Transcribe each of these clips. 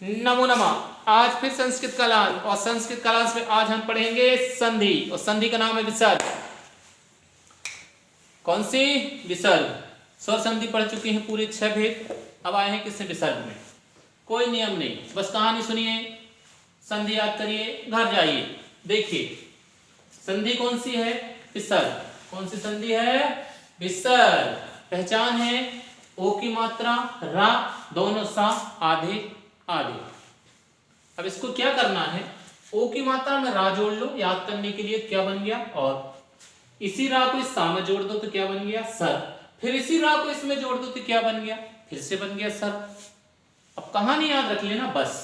नमो नमः। आज फिर संस्कृत क्लास, और संस्कृत क्लास में आज हम पढ़ेंगे संधि, और संधि का नाम है विसर्ग। कौन सी? विसर्ग। स्वर संधि पढ़ चुके हैं पूरे 6 भेद, अब आए हैं किससे? विसर्ग में। कोई नियम नहीं, बस कहानी सुनिए, संधि याद करिए, घर जाइए। देखिए संधि कौन सी है? विसर्ग। कौन सी संधि है? विसर्ग। पहचान है ओ की मात्रा रा, दोनों सा आधे आधे। अब इसको क्या करना है? ओ की मात्रा में रा जोड़ लो, याद करने के लिए क्या बन गया? और इसी रा को इस सा में जोड़ दो तो क्या बन गया? सर। फिर इसी रा को इसमें जोड़ दो तो क्या बन गया? फिर से बन गया सर। अब कहानी याद रख लेना बस,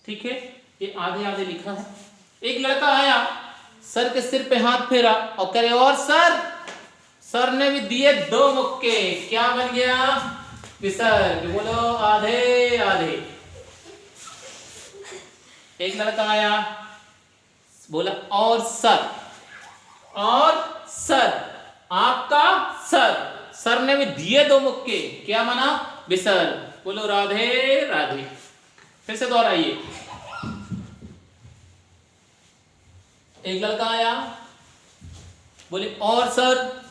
ठीक है? ये आधे आधे लिखा है। एक लड़का आया, सर के सिर पे हाथ फेरा और करे और सर। सर ने भी दिए 2 मुक्के, क्या बन गया? विसर्ग। बोलो आधे आधे। एक लड़का आया, बोला और सर, और सर, आपका सर। सर ने भी दिए 2 मुक्के, क्या बना? विसर्ग। बोलो राधे राधे। फिर से दोहराइए। एक लड़का आया, बोले और सर,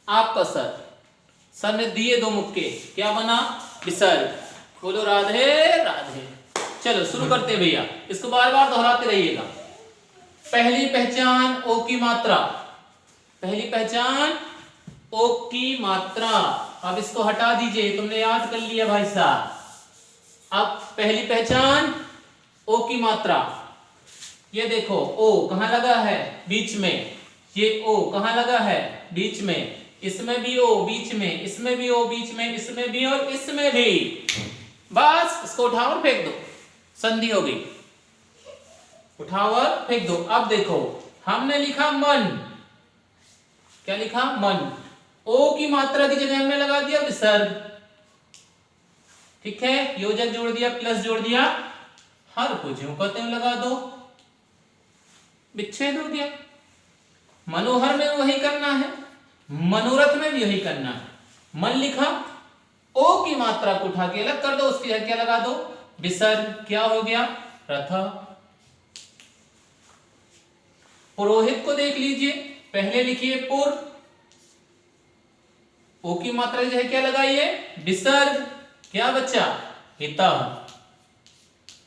आपका सर। सर ने दिए 2 मुक्के, क्या बना? विसर्ग। बोलो राधे राधे। चलो शुरू करते भैया, इसको बार बार दोहराते रहिएगा। पहली पहचान ओ की मात्रा, पहली पहचान ओ की मात्रा। अब इसको हटा दीजिए, तुमने याद कर लिया भाई साहब। अब पहली पहचान ओ की मात्रा, ये देखो ओ कहां लगा है? बीच में। ये ओ कहां लगा है? बीच में। इसमें भी ओ बीच में, इसमें भी ओ बीच में, इसमें भी और इसमें भी। बस इसको उठाओ और फेंक दो, संधि हो गई। उठाओ और फेंक दो। अब देखो हमने लिखा मन, क्या लिखा? मन। ओ की मात्रा की जगह हमने लगा दिया विसर्ग, ठीक है? योजक जोड़ दिया, प्लस जोड़ दिया, हर को ज्यों कहते हैं लगा दो, विच्छेद हो गया। मनोहर में वही करना है, मनोरथ में भी यही करना है। मन लिखा, ओ की मात्रा को उठा के अलग कर दो, उसकी जगह क्या लगा दो? विसर्ग। क्या हो गया? रथ। पुरोहित को देख लीजिए, पहले लिखिए पुर, ओ की मात्रा की जगह क्या लगाइए? विसर्ग। क्या बच्चा? हिता।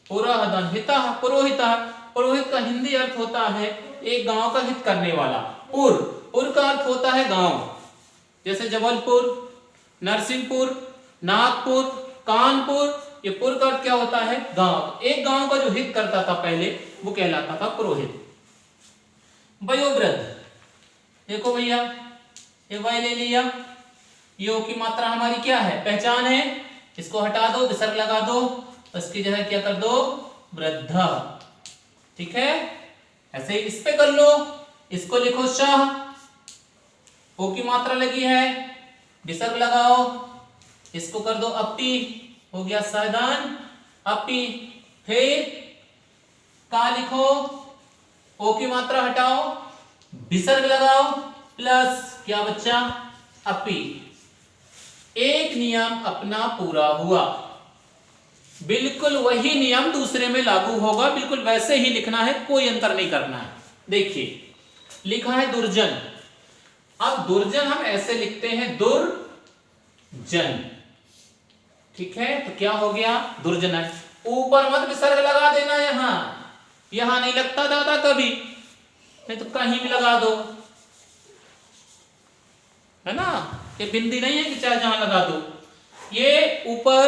पुरोहदन हिता, पुरोहिता। पुरोहित का हिंदी अर्थ होता है एक गांव का हित करने वाला। पुर, पुर का अर्थ होता है गांव, जैसे जबलपुर, नरसिंहपुर, नागपुर, कानपुर। ये पुर का अर्थ क्या होता है? गांव। एक गांव का जो हित करता था पहले, वो कहलाता था पुरोहित। वयोवृद्ध, देखो भैया, ये वय ले लिया, ये ओ की मात्रा हमारी क्या है? पहचान है। इसको हटा दो, विसर्ग लगा दो, उसकी जगह क्या कर दो? वृद्ध, ठीक है? ऐसे ही इस पे कर लो, इसको लिखो शाह, ओ की मात्रा लगी है, विसर्ग लगाओ, इसको कर दो अपी, हो गया सायदान, अपी। फिर का लिखो, ओ की मात्रा हटाओ, विसर्ग लगाओ, प्लस क्या बच्चा? अपी। एक नियम अपना पूरा हुआ, बिल्कुल वही नियम दूसरे में लागू होगा, बिल्कुल वैसे ही लिखना है, कोई अंतर नहीं करना है। देखिए लिखा है दुर्जन। अब दुर्जन हम ऐसे लिखते हैं दुर्जन, ठीक है? तो क्या हो गया? दुर्जन। ऊपर मत विसर्ग लगा देना, यहां नहीं लगता दादा कभी, नहीं तो कहीं भी लगा दो, है ना? ये बिंदी नहीं है कि चाहे जहां लगा दो। ये ऊपर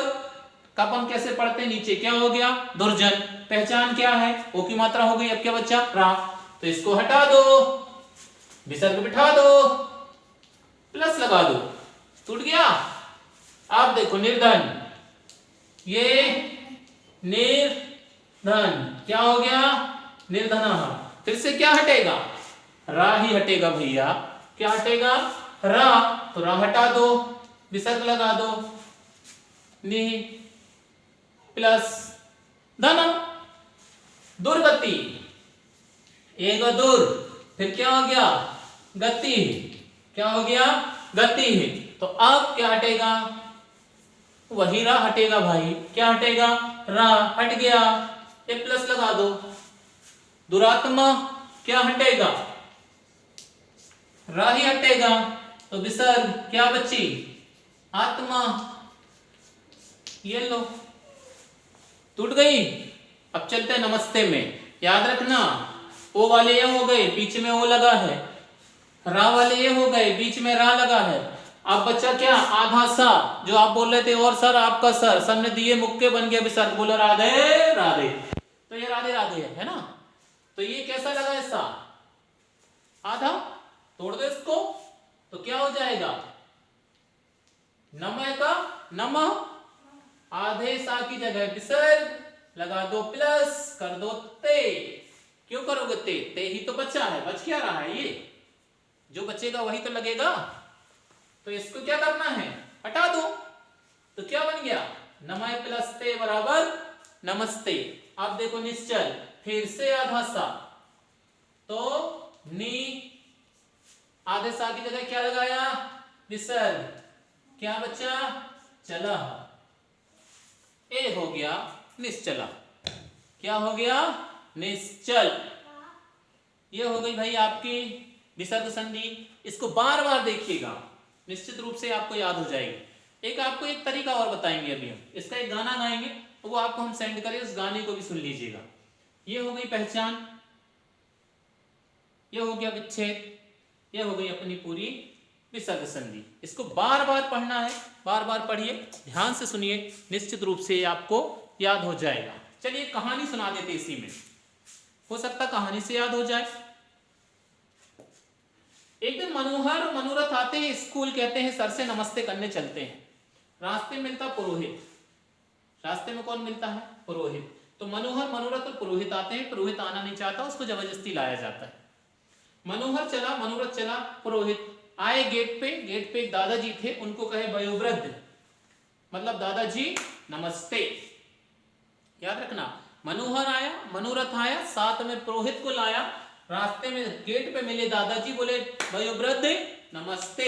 का अपन कैसे पढ़ते हैं, नीचे क्या हो गया? दुर्जन। पहचान क्या है? ओ की मात्रा हो गई, अब क्या बच्चा? रा। तो इसको हटा दो, विसर्ग बिठा दो, प्लस लगा दो, टूट गया। अब देखो निर्धन, ये निर्धन क्या हो गया? निर्धना। फिर से क्या हटेगा? रा ही हटेगा भैया। क्या हटेगा? रा। तो रा हटा दो, विसर्ग लगा दो, नि प्लस धन। दुर्गति, एक दुर, फिर क्या हो गया? गति। क्या हो गया? गति। तो अब क्या हटेगा? वही रा हटेगा भाई, क्या हटेगा, रा हट गया, ए प्लस लगा दो। दुरात्मा क्या हटेगा, रा ही हटेगा, तो विसर्ग क्या बची, आत्मा। ये लो टूट गई। अब चलते हैं नमस्ते में। याद रखना ओ वाले ये हो गए, बीच में ओ लगा है, रा वाले ये हो गए, बीच में रा लगा है। अब बच्चा क्या, आधा सा, जो आप बोल रहे थे और सर आपका सर ने दिए मुक्के बन गया विसर्ग, बोला राधे राधे, तो ये राधे राधे है ना। तो ये कैसा लगा ऐसा, आधा, तोड़ दो इसको तो क्या हो जाएगा, नमः का नमः, आधे सा की जगह विसर्ग, लगा दो प्लस, कर दो ते। क्यों करोगे ते ही तो बचा है, बच क्या रहा है, ये जो बचेगा वही तो लगेगा। तो इसको क्या करना है, हटा दो, तो क्या बन गया, नमः प्लस ते बराबर नमस्ते। अब देखो निश्चल, फिर से आधा सा, तो नी, आधे सा की जगह क्या लगाया, विसर्ग, क्या बचा, चला, ए हो गया निश्चला। क्या हो गया, निश्चल। ये हो गई भाई आपकी विसर्ग संधि। इसको बार बार देखिएगा, निश्चित रूप से आपको याद हो जाएगी। एक आपको एक तरीका और बताएंगे अभी हम, इसका एक गाना गाएंगे, वो आपको हम सेंड करें, उस गाने को भी सुन लीजिएगा। ये हो गई पहचान, ये हो गया विच्छेद, ये हो गई अपनी पूरी विसर्ग संधि। इसको बार बार पढ़ना है, बार बार पढ़िए, ध्यान से सुनिए, निश्चित रूप से आपको याद हो जाएगा। चलिए कहानी सुना देते इसी में, हो सकता कहानी से याद हो जाए। एक दिन मनोहर और मनोरथ आते हैं स्कूल, कहते हैं सर से नमस्ते करने चलते हैं। रास्ते में मिलता पुरोहित, रास्ते में कौन मिलता है, पुरोहित। तो मनोहर, मनोरथ और पुरोहित आते हैं। पुरोहित आना नहीं चाहता, उसको जबरदस्ती लाया जाता है। मनोहर चला, मनोरथ चला, पुरोहित आए गेट पे। गेट पे एक दादाजी थे, उनको कहे वयोवृद्ध, मतलब दादाजी नमस्ते। याद रखना, मनोहर आया, मनोरथ आया, साथ में पुरोहित को लाया। रास्ते में गेट पे मिले दादाजी, बोले वयोवृद्ध नमस्ते,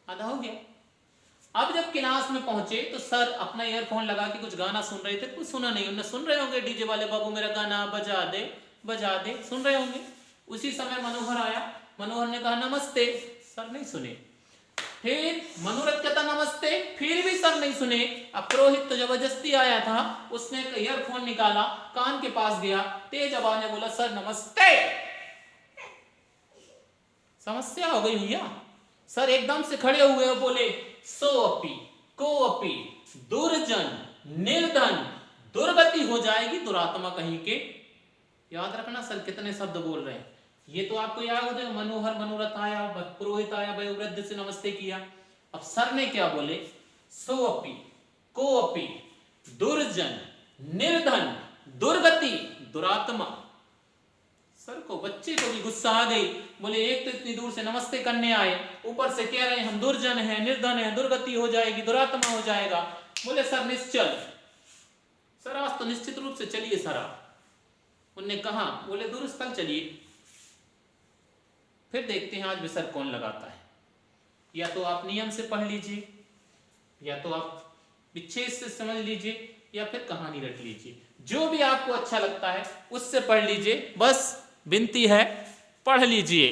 आधा हो गया। अब जब क्लास में पहुंचे तो सर अपना ईयरफोन लगा के कुछ गाना सुन रहे थे, कुछ सुना नहीं, उन्हें सुन रहे होंगे डीजे वाले, बाबू मेरा गाना बजा दे बजा दे, सुन रहे होंगे। उसी समय मनोहर आया, मनोहर ने कहा नमस्ते, सर नहीं सुने। फिर मनोरथ कहता नमस्ते, फिर भी सर नहीं सुने। अब पुरोहित तो जबरदस्ती आया था, उसने ईयरफोन निकाला, कान के पास गया, तेज आवाज में बोला सर नमस्ते। समस्या हो गई भैया। सर एकदम से खड़े हुए और बोले सोअपि कोअपि दुर्जन निर्धन दुर्गति हो जाएगी, दुरात्मा कहीं के। याद रखना सर कितने शब्द बोल रहे हैं, ये तो आपको याद हो जाएगा। मनोहर, मनोरथ आया, पुरोहित आया, वयोवृद्ध से नमस्ते किया। अब सर ने क्या बोले, सोअपि कोअपि दुर्जन निर्धन दुर्गति दुरात्मा। सर को, बच्चे को भी गुस्सा आ गई, बोले एक तो इतनी दूर से नमस्ते करने आए, ऊपर से कह रहे हैं हम दुर्जन हैं, निर्धन हैं, दुर्गति हो जाएगी, दुरात्मा हो जाएगा। बोले सर निश्चल, सर आज तो निश्चित रूप से चलिए सर आप। उनने कहा, बोले दूर स्थल चलिए, फिर देखते हैं आज विसर्ग कौन लगाता है। या तो आप नियम से पढ़ लीजिए, या तो आप विच्छेद से समझ लीजिए, या फिर कहानी रट लीजिए, जो भी आपको अच्छा लगता है उससे पढ़ लीजिए। बस विनती है, पढ़ लीजिए।